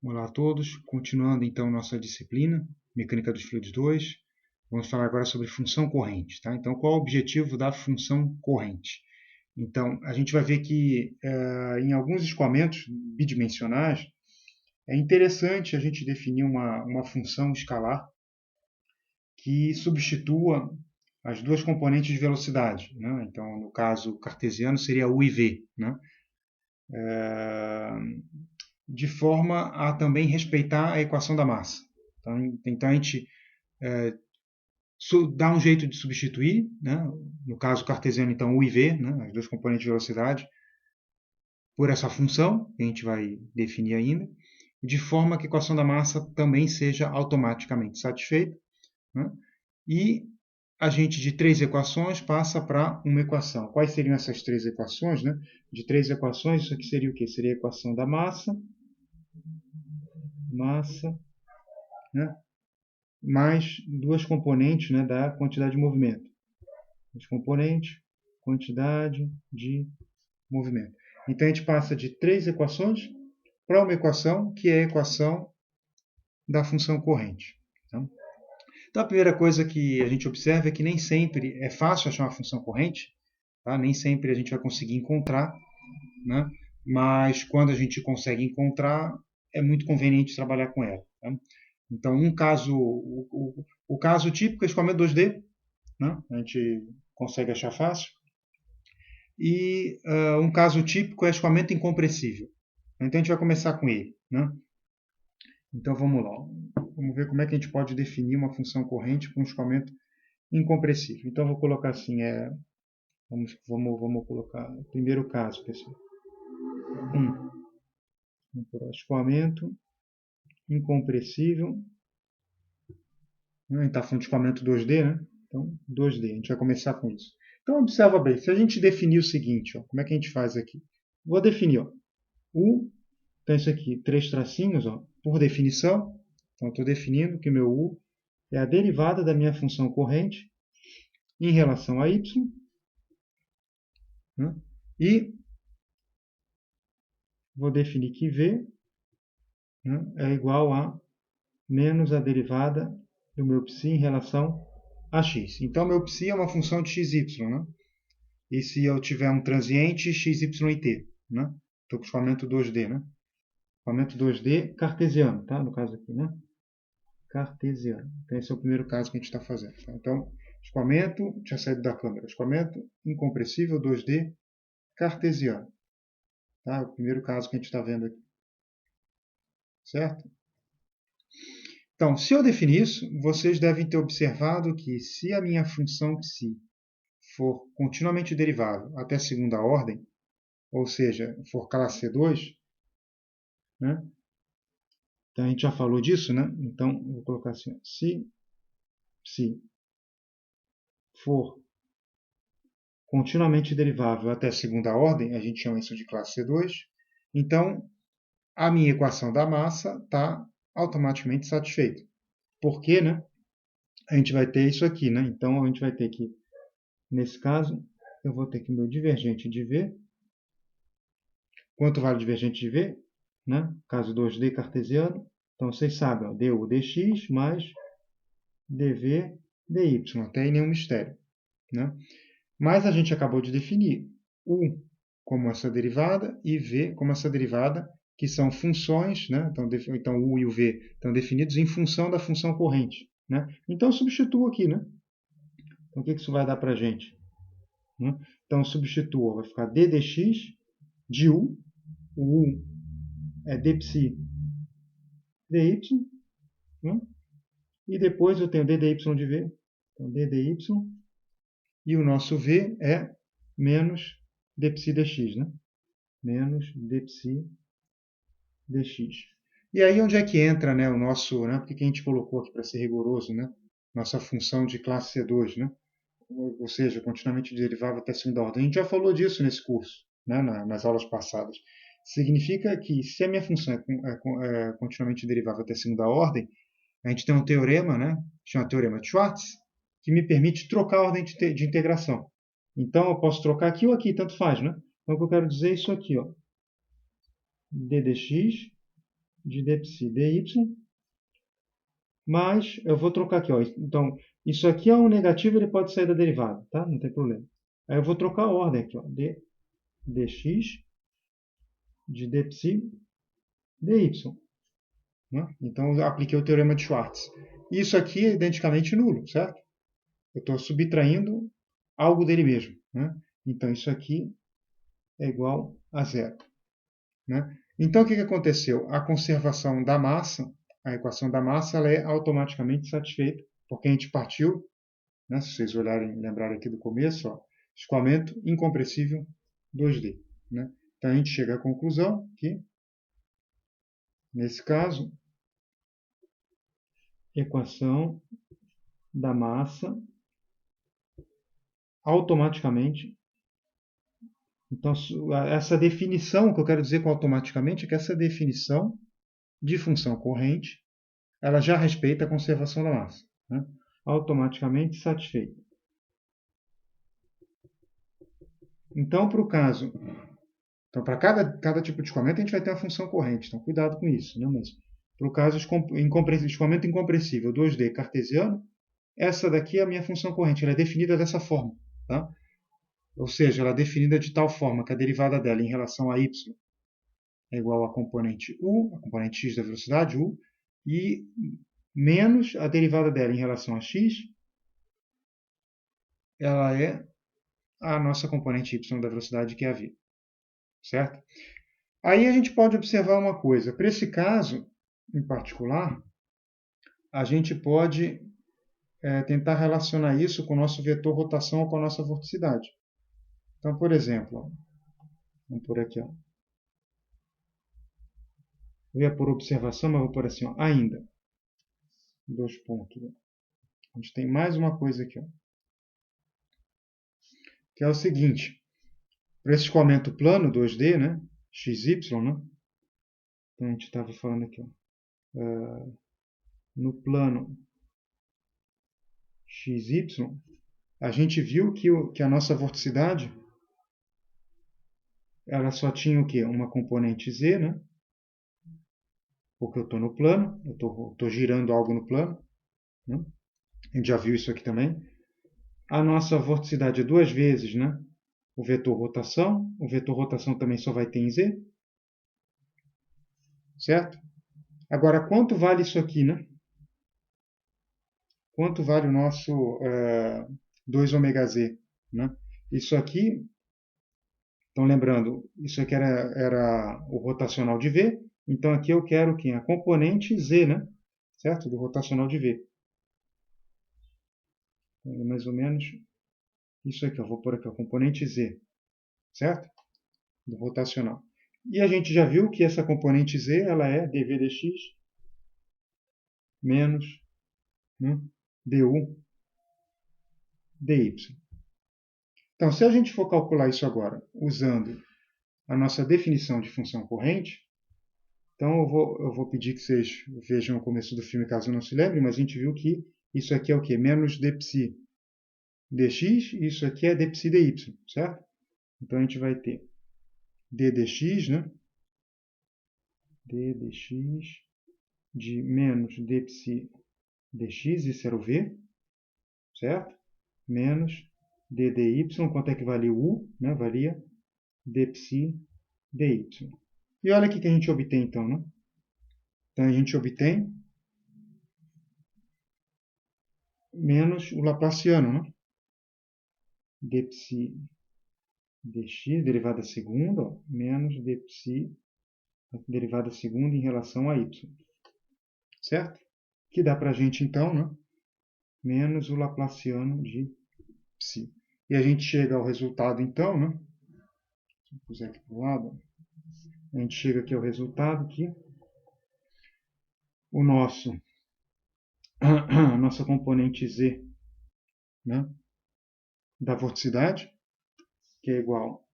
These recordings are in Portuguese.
Olá a todos, continuando então nossa disciplina, Mecânica dos Fluidos 2, vamos falar agora sobre função corrente. Tá? Então, qual é o objetivo da função corrente? Então, a gente vai ver que em alguns escoamentos bidimensionais, é interessante a gente definir uma função escalar que substitua as duas componentes de velocidade. Né? Então, no caso cartesiano, seria u e v. Né? De forma a também respeitar a equação da massa. Então a gente dá um jeito de substituir, né? No caso cartesiano, então, u e v, né? As duas componentes de velocidade, por essa função, que a gente vai definir ainda, de forma que a equação da massa também seja automaticamente satisfeita. Né? E a gente, de três equações, passa para uma equação. Quais seriam essas três equações? Né? De três equações, isso aqui seria o quê? Seria a equação da massa, né? Mais duas componentes, né, da quantidade de movimento. As componentes, quantidade de movimento. Então a gente passa de três equações para uma equação que é a equação da função corrente. Tá? Então a primeira coisa que a gente observa é que nem sempre é fácil achar uma função corrente, tá? Nem sempre a gente vai conseguir encontrar, né? Mas quando a gente consegue encontrar, é muito conveniente trabalhar com ela. Tá? Então, o caso típico é escoamento 2D, né? A gente consegue achar fácil. E um caso típico é escoamento incompressível. Então, a gente vai começar com ele. Né? Então, vamos lá. Vamos ver como é que a gente pode definir uma função corrente com um escoamento incompressível. Então, vou colocar assim, vamos colocar o primeiro caso, pessoal. Vamos por escoamento incompressível. A gente está falando de escoamento 2D, né? Então, 2D, a gente vai começar com isso. Então, observa bem, se a gente definir o seguinte, ó, como é que a gente faz aqui? Vou definir, ó, U, então isso aqui, três tracinhos, ó, por definição. Então, estou definindo que o meu U é a derivada da minha função corrente em relação a y, né? E vou definir que V, né, é igual a menos a derivada do meu psi em relação a x. Então, meu psi é uma função de x, y, né? E se eu tiver um transiente, x, y e t. Né? Estou com o escoamento 2D. Né? Escoamento 2D cartesiano, tá? No caso aqui, né? Cartesiano. Então, esse é o primeiro caso que a gente está fazendo. Tá? Então, escoamento, tinha saído da câmera, escoamento incompressível 2D cartesiano. Tá? É o primeiro caso que a gente está vendo aqui. Certo? Então, se eu definir isso, vocês devem ter observado que se a minha função psi for continuamente derivável até segunda ordem, ou seja, for classe C2, né? Então, a gente já falou disso, né? Então, vou colocar assim, se for continuamente derivável até segunda ordem, a gente chama isso de classe C2, então a minha equação da massa está automaticamente satisfeita. Por quê, né? A gente vai ter isso aqui, né? Então, a gente vai ter que, nesse caso, eu vou ter que meu divergente de V. Quanto vale o divergente de V? Né? Caso 2D cartesiano. Então, vocês sabem, ó, du dx mais dv dy. Até aí nenhum mistério. Né? Mas a gente acabou de definir u como essa derivada e v como essa derivada, que são funções, né? Então u e o v estão definidos em função da função corrente. Né? Então, eu substituo aqui. Né? Então, o que isso vai dar para a gente? Né? Então, substituo, vai ficar d dx de u, o u é d psi dy, né? E depois eu tenho d dy de v, então d dy, e o nosso v é menos d psi dx, né? Menos d psi dx. E aí onde é que entra, né, o nosso, né, porque que a gente colocou aqui para ser rigoroso, né? Nossa função de classe C2, né? Ou seja, continuamente derivável até segunda ordem. A gente já falou disso nesse curso, né, nas aulas passadas. Significa que se a minha função é continuamente derivável até segunda ordem, a gente tem um teorema, né, chama teorema de Schwartz, que me permite trocar a ordem de integração. Então, eu posso trocar aqui ou aqui, tanto faz, né? Então, o que eu quero dizer é isso aqui, ó. d dx de dψ dy, mas eu vou trocar aqui. Ó. Então, isso aqui é um negativo, ele pode sair da derivada, tá? Não tem problema. Aí eu vou trocar a ordem aqui, ó, dx de dψ dy. Né? Então, eu apliquei o teorema de Schwartz. Isso aqui é identicamente nulo, certo? Eu estou subtraindo algo dele mesmo. Né? Então, isso aqui é igual a zero. Né? Então, o que aconteceu? A conservação da massa, a equação da massa, ela é automaticamente satisfeita, porque a gente partiu, né, se vocês olharem, lembrarem aqui do começo, ó, escoamento incompressível 2D. Né? Então, a gente chega à conclusão que, nesse caso, equação da massa automaticamente. Então, essa definição, que eu quero dizer com automaticamente, é que essa definição de função corrente, ela já respeita a conservação da massa. Né? Automaticamente satisfeita. Então, para o caso... Então, para cada tipo de escoamento, a gente vai ter uma função corrente. Então, cuidado com isso. Né? Mas, para o caso de escoamento incompressível 2D cartesiano, essa daqui é a minha função corrente. Ela é definida dessa forma. Tá? Ou seja, ela é definida de tal forma que a derivada dela em relação a y é igual a componente u, a componente x da velocidade, u, e menos a derivada dela em relação a x, ela é a nossa componente y da velocidade, que é a v. Certo? Aí a gente pode observar uma coisa. Para esse caso, em particular, a gente pode tentar relacionar isso com o nosso vetor rotação ou com a nossa vorticidade. Então, por exemplo, ó, vamos por aqui, ó. Eu ia por observação, mas vou por assim, ó, ainda. Dois pontos. A gente tem mais uma coisa aqui, ó, que é o seguinte. Para esse escoamento plano 2D, né, xy, né, então a gente estava falando aqui, ó, no plano xy, a gente viu que a nossa vorticidade ela só tinha o quê? Uma componente z, né? Porque eu estou no plano, eu estou girando algo no plano. Né? A gente já viu isso aqui também. A nossa vorticidade é duas vezes, né? O vetor rotação. O vetor rotação também só vai ter em z. Certo? Agora, quanto vale isso aqui, né? Quanto vale o nosso 2ωz? Né? Isso aqui, então lembrando, isso aqui era o rotacional de V, então aqui eu quero quem? A componente Z, né? Certo? Do rotacional de V. Então, é mais ou menos isso aqui, eu vou pôr aqui, a componente Z, certo? Do rotacional. E a gente já viu que essa componente Z, ela é dV dx menos, né, du dy. Então, se a gente for calcular isso agora usando a nossa definição de função corrente, então eu vou pedir que vocês vejam o começo do filme caso não se lembre, mas a gente viu que isso aqui é o quê? Menos dψ dx, e isso aqui é dψ dy, certo? Então a gente vai ter d dx, né? d dx de menos dψ dx, isso era o v, certo? Menos d dy, quanto é que valia o u? Né? Valia dψ dy. E olha o que a gente obtém então, né? Então a gente obtém menos o laplaciano, né? dψ dx, derivada segunda, ó, menos dψ, derivada segunda em relação a y. Certo? Que dá para a gente, então, né? Menos o laplaciano de psi. E a gente chega ao resultado, então, né? Se eu puser aqui para o lado, a gente chega aqui ao resultado que o a nossa componente z, né, da vorticidade, que é igual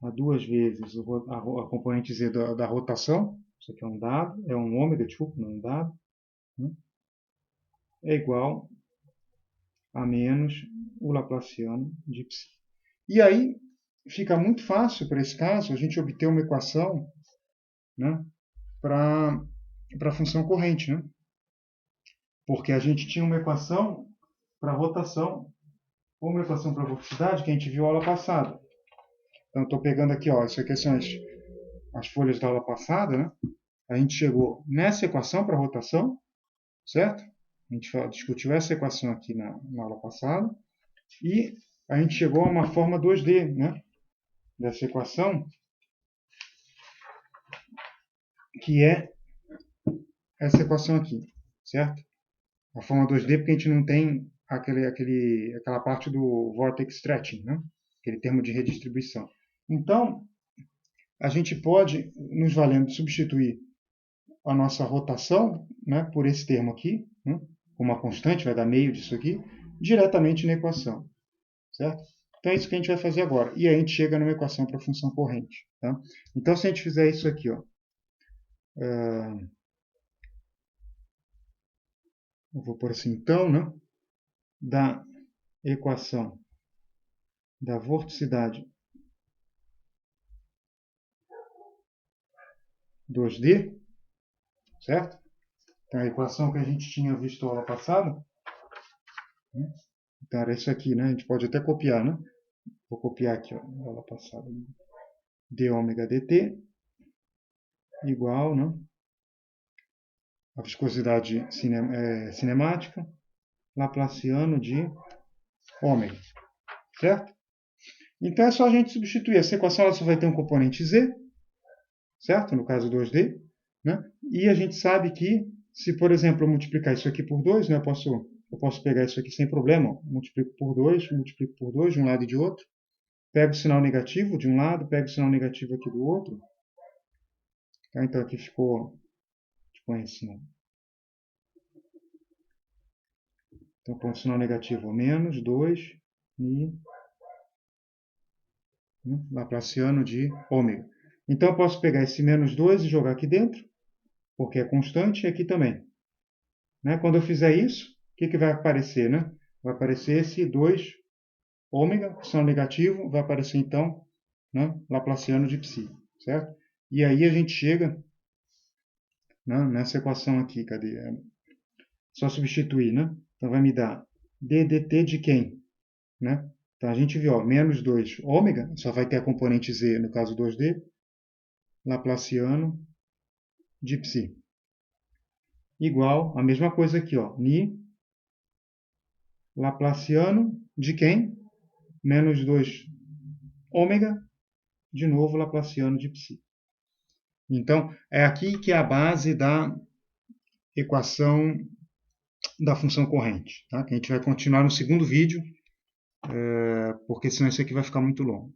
a duas vezes a componente z da rotação, isso aqui é um dado, é um ômega, desculpa, não é um dado, né, é igual a menos o laplaciano de psi. E aí fica muito fácil, para esse caso, a gente obter uma equação, né, para e para a função corrente, né? Porque a gente tinha uma equação para rotação, ou uma equação para vorticidade que a gente viu na aula passada. Então, estou pegando aqui, ó, isso aqui são as folhas da aula passada, né? A gente chegou nessa equação para rotação, certo? A gente discutiu essa equação aqui na aula passada. E a gente chegou a uma forma 2D, né? Dessa equação, que é essa equação aqui, certo? A forma 2D porque a gente não tem aquela parte do vortex stretching, né? Aquele termo de redistribuição. Então, a gente pode, nos valendo, substituir a nossa rotação, né, por esse termo aqui, né, uma constante, vai dar meio disso aqui, diretamente na equação, certo? Então é isso que a gente vai fazer agora. E aí a gente chega numa equação para a função corrente. Tá? Então se a gente fizer isso aqui, ó, eu vou pôr assim, então, né, da equação da vorticidade 2D, certo? Então a equação que a gente tinha visto na aula passada, né? Então era isso aqui, né? A gente pode até copiar, né? Vou copiar aqui, ó, na aula passada. D ômega dt igual, né? A viscosidade cinemática, laplaciano de ômega, certo? Então é só a gente substituir. Essa equação ela só vai ter um componente z, certo? No caso 2D, né? E a gente sabe que se, por exemplo, eu multiplicar isso aqui por 2, né? Eu posso pegar isso aqui sem problema. Ó. Multiplico por 2 de um lado e de outro. Pego o sinal negativo de um lado, pego o sinal negativo aqui do outro. Tá? Então aqui ficou, põe assim, ó. Então, ponto sinal negativo, menos 2 e laplaciano de ômega. Então, eu posso pegar esse menos 2 e jogar aqui dentro, porque é constante, e aqui também. Né? Quando eu fizer isso, o que vai aparecer? Né? Vai aparecer esse 2 ômega, sinal negativo, vai aparecer então, né, laplaciano de psi, certo? E aí a gente chega, né, nessa equação aqui, cadê? Só substituir, né? Então vai me dar d dt de quem? Né? Então a gente viu, ó, menos 2 ômega, só vai ter a componente z no caso 2D, laplaciano de psi. Igual a mesma coisa aqui, ó, ni laplaciano de quem? Menos 2 ômega, de novo laplaciano de psi. Então, é aqui que é a base da equação da função corrente, tá? Que a gente vai continuar no segundo vídeo, porque senão isso aqui vai ficar muito longo.